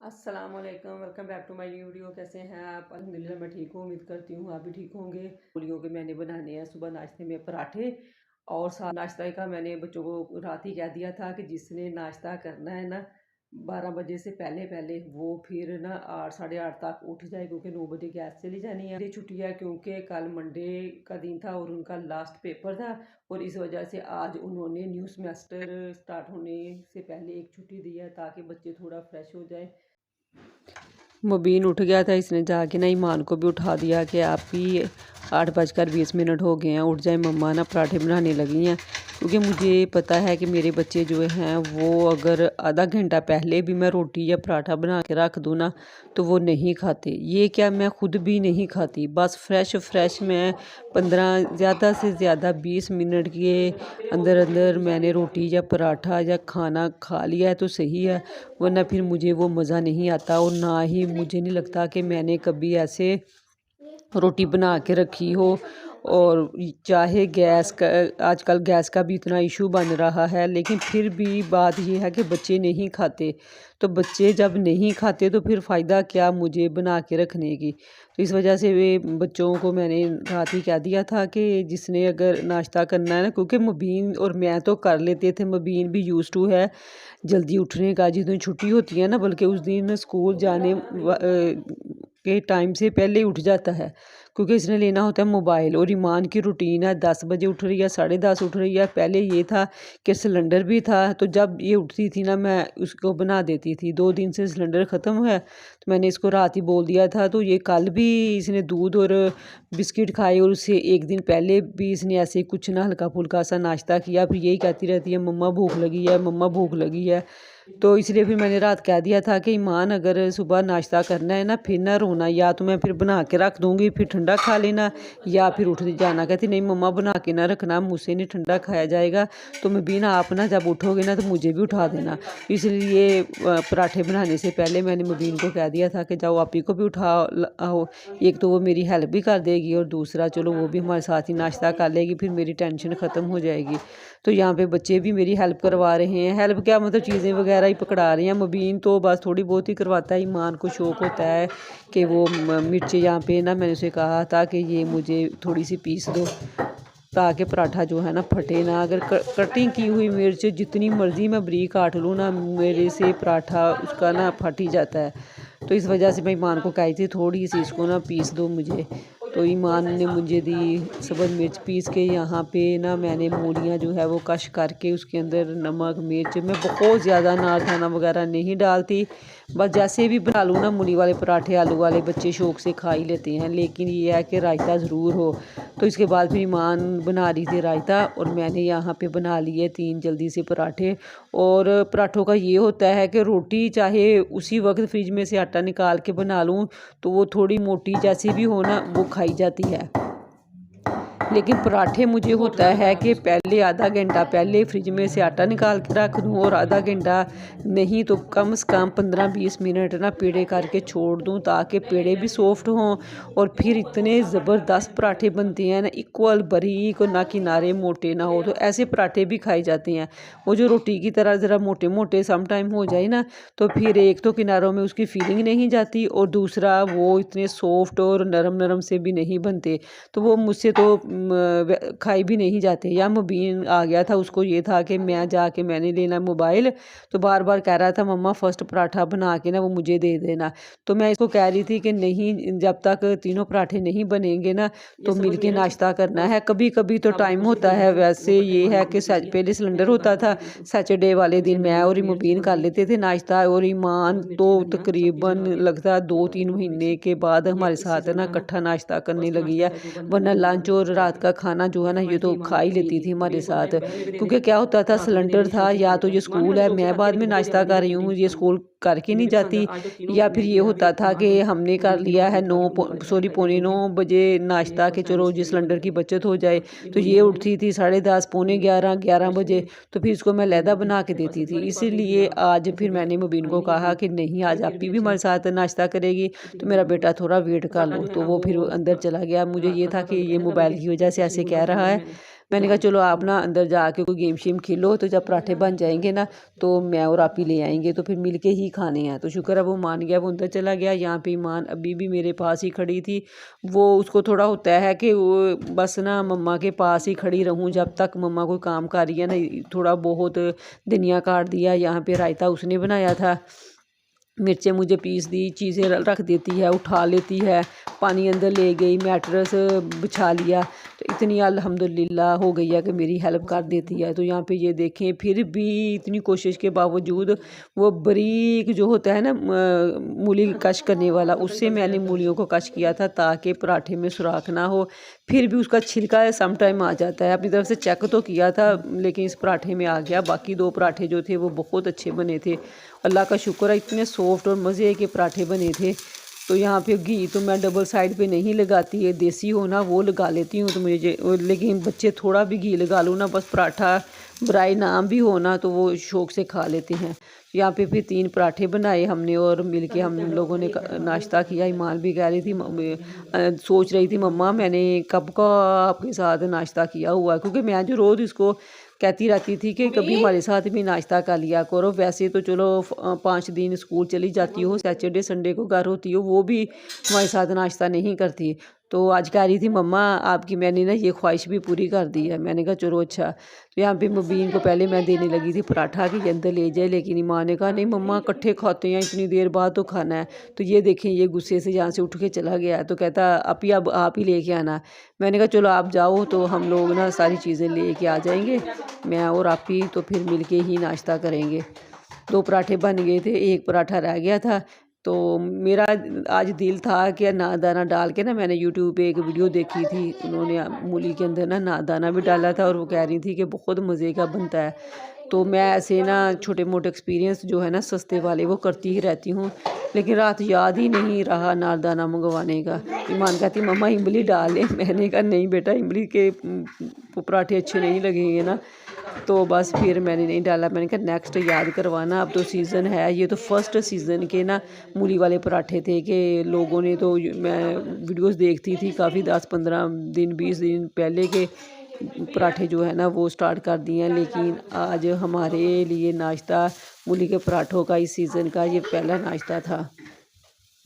अस्सलाम वालेकुम, welcome back to my new video. कैसे हैं आप? अल्हम्दुलिल्लाह मैं ठीक हूँ, उम्मीद करती हूँ आप भी ठीक होंगे। पूरियों के मैंने बनाने हैं सुबह नाश्ते में पराठे, और साथ नाश्ता का मैंने बच्चों को रात ही कह दिया था कि जिसने नाश्ता करना है ना 12 बजे से पहले पहले वो फिर ना 8 साढ़े 8 तक उठ जाए, क्योंकि 9 बजे गैस चली जानी है। छुट्टी है क्योंकि कल मंडे का दिन था और उनका लास्ट पेपर था, और इस वजह से आज उन्होंने न्यू सेमेस्टर स्टार्ट होने से पहले एक छुट्टी दी है ताकि बच्चे थोड़ा फ्रेश हो जाए। मुबीन उठ गया था, इसने जाके ना ईमान को भी उठा दिया कि आप भी 8:20 हो गए हैं, उठ जाए मम्मा ना पराठे बनाने लगी हैं। क्योंकि मुझे पता है कि मेरे बच्चे जो हैं वो अगर आधा घंटा पहले भी मैं रोटी या पराठा बना के रख दूँ ना तो वो नहीं खाते। ये क्या, मैं ख़ुद भी नहीं खाती। बस फ्रेश मैं 15 ज़्यादा से ज़्यादा 20 मिनट के अंदर अंदर मैंने रोटी या पराठा या खाना खा लिया है तो सही है, वरना फिर मुझे वो मज़ा नहीं आता। और ना ही मुझे नहीं लगता कि मैंने कभी ऐसे रोटी बना के रखी हो। और चाहे गैस का, आजकल गैस का भी इतना इशू बन रहा है, लेकिन फिर भी बात ये है कि बच्चे नहीं खाते। तो बच्चे जब नहीं खाते तो फिर फ़ायदा क्या मुझे बना के रखने की। तो इस वजह से वे बच्चों को मैंने रात ही कह दिया था कि जिसने अगर नाश्ता करना है ना, क्योंकि मुबीन और मैं तो कर लेते थे, मुबीन भी यूज़ टू है जल्दी उठने का। जिस दिन छुट्टी होती है ना, बल्कि उस दिन स्कूल जाने के टाइम से पहले ही उठ जाता है, क्योंकि इसने लेना होता है मोबाइल। और ईमान की रूटीन है 10 बजे उठ रही है, 10:30 उठ रही है। पहले ये था कि सिलेंडर भी था, तो जब ये उठती थी ना मैं उसको बना देती थी। 2 दिन से सिलेंडर ख़त्म हुआ है तो मैंने इसको रात ही बोल दिया था। तो ये कल भी इसने दूध और बिस्किट खाए, और उससे एक दिन पहले भी इसने ऐसे ही कुछ ना हल्का फुल्का सा नाश्ता किया। फिर यही कहती रहती है मम्मा भूख लगी है, मम्मा भूख लगी है। तो इसलिए फिर मैंने रात कह दिया था कि ईमान अगर सुबह नाश्ता करना है ना फिर ना रोना, या तो मैं फिर बना के रख दूँगी फिर ठंडा खा लेना, या फिर उठ जाना। कहती नहीं मम्मा बना के ना रखना, मुझसे नहीं ठंडा खाया जाएगा। तो मैं भी ना आप ना जब उठोगे ना तो मुझे भी उठा देना। इसलिए पराठे बनाने से पहले मैंने मुबीन को कह दिया था कि जाओ आप ही को भी उठा आओ। एक तो वो मेरी हेल्प भी कर देगी, और दूसरा चलो वो भी हमारे साथ ही नाश्ता कर लेगी, फिर मेरी टेंशन ख़त्म हो जाएगी। तो यहाँ पे बच्चे भी मेरी हेल्प करवा रहे हैं। हेल्प क्या, मतलब चीज़ें वगैरह ही पकड़ा रहे हैं। मुबीन तो बस थोड़ी बहुत ही करवाता है। ईमान को शौक़ होता है कि वो मिर्च, यहाँ पे ना मैंने उसे कहा था कि ये मुझे थोड़ी सी पीस दो ताकि पराठा जो है ना फटे ना। अगर कटिंग की हुई मिर्च जितनी मर्ज़ी मैं बारीक काट लूँ ना, मेरे से पराठा उसका ना फट ही जाता है। तो इस वजह से मैं ईमान को कही थी थोड़ी सी इसको ना पीस दो मुझे। तो ईमान ने मुझे दी सब्ज़ मिर्च पीस के। यहाँ पे ना मैंने मूलियाँ जो है वो कश करके उसके अंदर नमक मिर्च, मैं बहुत ज़्यादा अनारदाना वगैरह नहीं डालती। बस जैसे भी बना लूँ ना मूली वाले पराठे, आलू वाले बच्चे शौक़ से खा ही लेते हैं, लेकिन ये है कि रायता ज़रूर हो। तो इसके बाद फिर ईमान बना रही थी रायता, और मैंने यहाँ पे बना लिए 3 जल्दी से पराठे। और पराठों का ये होता है कि रोटी चाहे उसी वक्त फ्रिज में से आटा निकाल के बना लूँ तो वो थोड़ी मोटी जैसी भी हो ना वो खाई जाती है, लेकिन पराठे मुझे होता है कि पहले आधा घंटा पहले फ्रिज में से आटा निकाल के रख दूँ, और आधा घंटा नहीं तो कम से कम 15-20 मिनट ना पेड़े करके छोड़ दूँ, ताकि पेड़े भी सॉफ्ट हों। और फिर इतने ज़बरदस्त पराठे बनते हैं ना, इक्वल बारीक, और ना किनारे मोटे ना हो, तो ऐसे पराठे भी खाए जाते हैं। वो जो रोटी की तरह ज़रा मोटे मोटे सम टाइम हो जाए ना, तो फिर एक तो किनारों में उसकी फीलिंग नहीं जाती, और दूसरा वो इतने सॉफ्ट और नरम नरम से भी नहीं बनते। तो वो मुझसे तो खाई भी नहीं जाते। या मुबीन आ गया था, उसको ये था कि मैं जाके मैंने लेना मोबाइल, तो बार बार कह रहा था मम्मा फर्स्ट पराठा बना के ना वो मुझे दे देना। तो मैं इसको कह रही थी कि नहीं, जब तक तीनों पराठे नहीं बनेंगे ना तो मिलके नाश्ता करना है। कभी कभी तो टाइम होता है, वैसे ये है कि पहले सिलेंडर होता था, सैटरडे वाले दिन मैं और मुबीन कर लेते थे नाश्ता, और ईमान तो तकरीबन लगता 2-3 महीने के बाद हमारे साथ ना इकट्ठा नाश्ता करने लगी है। वरना लंच और रात का खाना जो है ना ये तो खा ही लेती थी हमारे साथ। क्योंकि क्या होता था, सिलेंडर था, या तो ये स्कूल है, मैं बाद में नाश्ता कर रही हूँ, ये स्कूल करके नहीं जाती। या फिर ये होता था कि हमने कर लिया है 9 बजे नाश्ता, कि चलो जी सिलेंडर की बचत हो जाए। तो ये उठती थी 10:30 पौने 11 बजे, तो फिर इसको मैं लैदा बना के देती थी। इसीलिए आज फिर मैंने मुबीन को कहा कि नहीं, आज आप भी हमारे साथ नाश्ता करेगी, तो मेरा बेटा थोड़ा वेट कर लो। तो वो फिर अंदर चला गया। मुझे ये था कि ये मोबाइल की वजह से ऐसे कह रहा है, मैंने कहा चलो आप ना अंदर जाके कोई गेम शेम खेलो, तो जब पराठे बन जाएंगे ना तो मैं और आप ही ले आएंगे, तो फिर मिल के ही खाने हैं। तो शुक्र है वो मान गया, वो अंदर चला गया। यहाँ पे ईमान अभी भी मेरे पास ही खड़ी थी। वो उसको थोड़ा होता है कि वो बस ना मम्मा के पास ही खड़ी रहूँ जब तक मम्मा कोई काम कर रही है ना। थोड़ा बहुत धनिया काट दिया, यहाँ पे रायता उसने बनाया था, मिर्चें मुझे पीस दी, चीज़ें रख देती है, उठा लेती है, पानी अंदर ले गई, मैट्रेस बिछा लिया। तो इतनी अल्हम्दुलिल्लाह हो गई है कि मेरी हेल्प कर देती है। तो यहाँ पे ये देखें, फिर भी इतनी कोशिश के बावजूद वो बारीक जो होता है ना मूली कश करने वाला, उससे मैंने मूलियों को कश किया था ताकि पराठे में सुराख ना हो। फिर भी उसका छिलका सम टाइम आ जाता है। अपनी तरफ से चेक तो किया था लेकिन इस पराठे में आ गया। बाकी 2 पराठे जो थे वो बहुत अच्छे बने थे, अल्लाह का शुक्र है, इतने सॉफ्ट और मज़े के पराठे बने थे। तो यहाँ पे घी तो मैं डबल साइड पे नहीं लगाती है, देसी हो ना वो लगा लेती हूँ। तो मुझे लेकिन बच्चे थोड़ा भी घी लगा लो ना, बस पराठा ब्राई नाम भी हो ना तो वो शौक़ से खा लेते हैं। यहाँ पे फिर 3 पराठे बनाए हमने और मिलके हम लोगों ने नाश्ता किया। ईमान भी कह रही थी सोच रही थी मम्मा मैंने कब का आपके साथ नाश्ता किया हुआ है, क्योंकि मैं जो रोज़ इसको कहती रहती थी कि कभी हमारे साथ भी नाश्ता कर लिया करो। वैसे तो चलो 5 दिन स्कूल चली जाती हो, सैटरडे संडे को घर होती हो, वो भी हमारे साथ नाश्ता नहीं करती। तो आज कह रही थी मम्मा आपकी मैंने ना ये ख्वाहिश भी पूरी कर दी है। मैंने कहा चलो अच्छा। तो यहाँ पे मुबीन को पहले मैं देने लगी थी पराठा कि ये अंदर ले जाए, लेकिन माँ ने कहा नहीं मम्मा इकट्ठे खाते हैं, इतनी देर बाद तो खाना है। तो ये देखें ये गुस्से से यहाँ से उठ के चला गया। तो कहता अपी अब आप ही लेके आना। मैंने कहा चलो आप जाओ, तो हम लोग ना सारी चीज़ें ले के आ जाएंगे, मैं और आप ही, तो फिर मिल के ही नाश्ता करेंगे। 2 पराठे बन गए थे, 1 पराठा रह गया था। तो मेरा आज दिल था कि अनारदाना डाल के ना, मैंने यूट्यूब पे एक वीडियो देखी थी, उन्होंने मूली के अंदर ना अनारदाना भी डाला था और वो कह रही थी कि बहुत मज़े का बनता है। तो मैं ऐसे ना छोटे मोटे एक्सपीरियंस जो है ना सस्ते वाले वो करती ही रहती हूँ, लेकिन रात याद ही नहीं रहा अनारदाना मंगवाने का। ईमान कहती मम्मा इमली डाल ले। मैंने कहा नहीं बेटा इमली के पराठे अच्छे नहीं लगेंगे ना, तो बस फिर मैंने नहीं डाला। मैंने कहा नेक्स्ट याद करवाना, अब तो सीज़न है, ये तो फर्स्ट सीज़न के ना मूली वाले पराठे थे कि लोगों ने तो मैं वीडियोस देखती थी काफ़ी 10-15 दिन 20 दिन पहले के पराठे जो है ना वो स्टार्ट कर दिए हैं। लेकिन आज हमारे लिए नाश्ता मूली के पराठों का इस सीज़न का ये पहला नाश्ता था।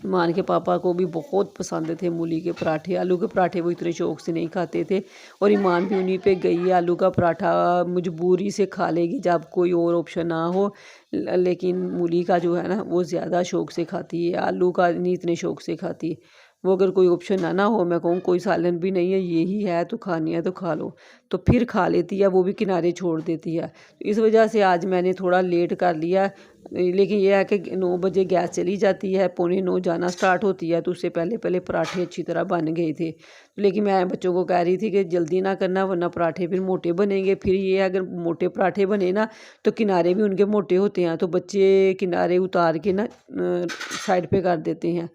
ईमान के पापा को भी बहुत पसंद थे मूली के पराठे। आलू के पराठे वो इतने शौक़ से नहीं खाते थे, और ईमान भी उन्हीं पे गई है। आलू का पराठा मजबूरी से खा लेगी जब कोई और ऑप्शन ना हो, लेकिन मूली का जो है ना वो ज़्यादा शौक़ से खाती है, आलू का नहीं इतने शौक़ से खाती। वो अगर कोई ऑप्शन ना हो, मैं कहूँ कोई सालन भी नहीं है, यही है तो खानी है तो खा लो, तो फिर खा लेती है, वो भी किनारे छोड़ देती है। तो इस वजह से आज मैंने थोड़ा लेट कर लिया। लेकिन यह है कि 9 बजे गैस चली जाती है, 8:45 जाना स्टार्ट होती है, तो उससे पहले पहले पराठे अच्छी तरह बन गए थे। लेकिन मैं बच्चों को कह रही थी कि जल्दी ना करना वरना पराठे फिर मोटे बनेंगे। फिर ये अगर मोटे पराठे बने ना तो किनारे भी उनके मोटे होते हैं, तो बच्चे किनारे उतार के ना साइड पे कर देते हैं।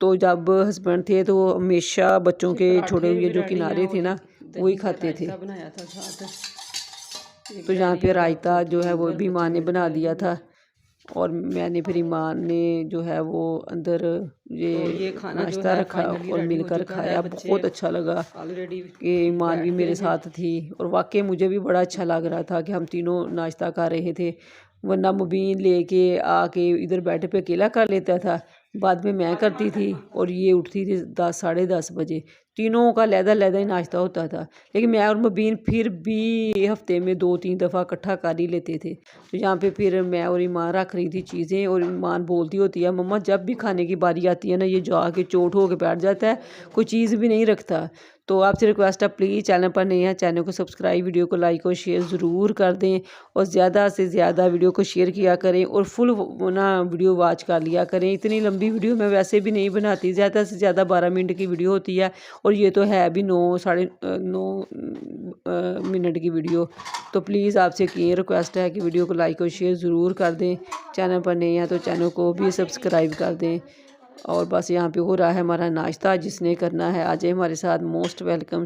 तो जब हस्बैंड थे तो हमेशा बच्चों के छोड़े हुए जो किनारे थे ना वही खाते थे। तो यहाँ पे रायता जो है वो भी माँ ने बना दिया था, और मैंने फिर ईमान ने जो है वो अंदर ये खाना नाश्ता रखा और मिलकर खाया। बहुत अच्छा लगा कि ईमान भी मेरे साथ थी, और वाकई मुझे भी बड़ा अच्छा लग रहा था कि हम तीनों नाश्ता कर रहे थे। वरना मुबीन लेके आके इधर बेड पे अकेला कर लेता था, बाद में मैं करती थी, और ये उठती थी 10 साढ़े 10 बजे। तीनों का लहदा ही नाश्ता होता था, लेकिन मैं और मुबीन फिर भी हफ्ते में 2-3 दफ़ा इकट्ठा कर ही लेते थे। तो यहाँ पे फिर मैं और ईमान रख रही थी चीज़ें, और ईमान बोलती होती है मम्मा जब भी खाने की बारी आती है ना ये जाके चोट हो के बैठ जाता है, कोई चीज़ भी नहीं रखता। तो आपसे रिक्वेस्ट है प्लीज़ चैनल पर नए हैं चैनल को सब्सक्राइब, वीडियो को लाइक और शेयर ज़रूर कर दें, और ज़्यादा से ज़्यादा वीडियो को शेयर किया करें, और फुल ना वीडियो वॉच कर लिया करें। इतनी लंबी वीडियो मैं वैसे भी नहीं बनाती, ज़्यादा से ज़्यादा 12 मिनट की वीडियो होती है, और ये तो है भी 9 साढ़े 9 मिनट की वीडियो। तो प्लीज़ आपसे ये रिक्वेस्ट है कि वीडियो को लाइक और शेयर ज़रूर कर दें। चैनल पर नए हैं तो चैनल को भी सब्सक्राइब कर दें। और बस यहाँ पे हो रहा है हमारा नाश्ता, जिसने करना है आ जाए हमारे साथ, मोस्ट वेलकम।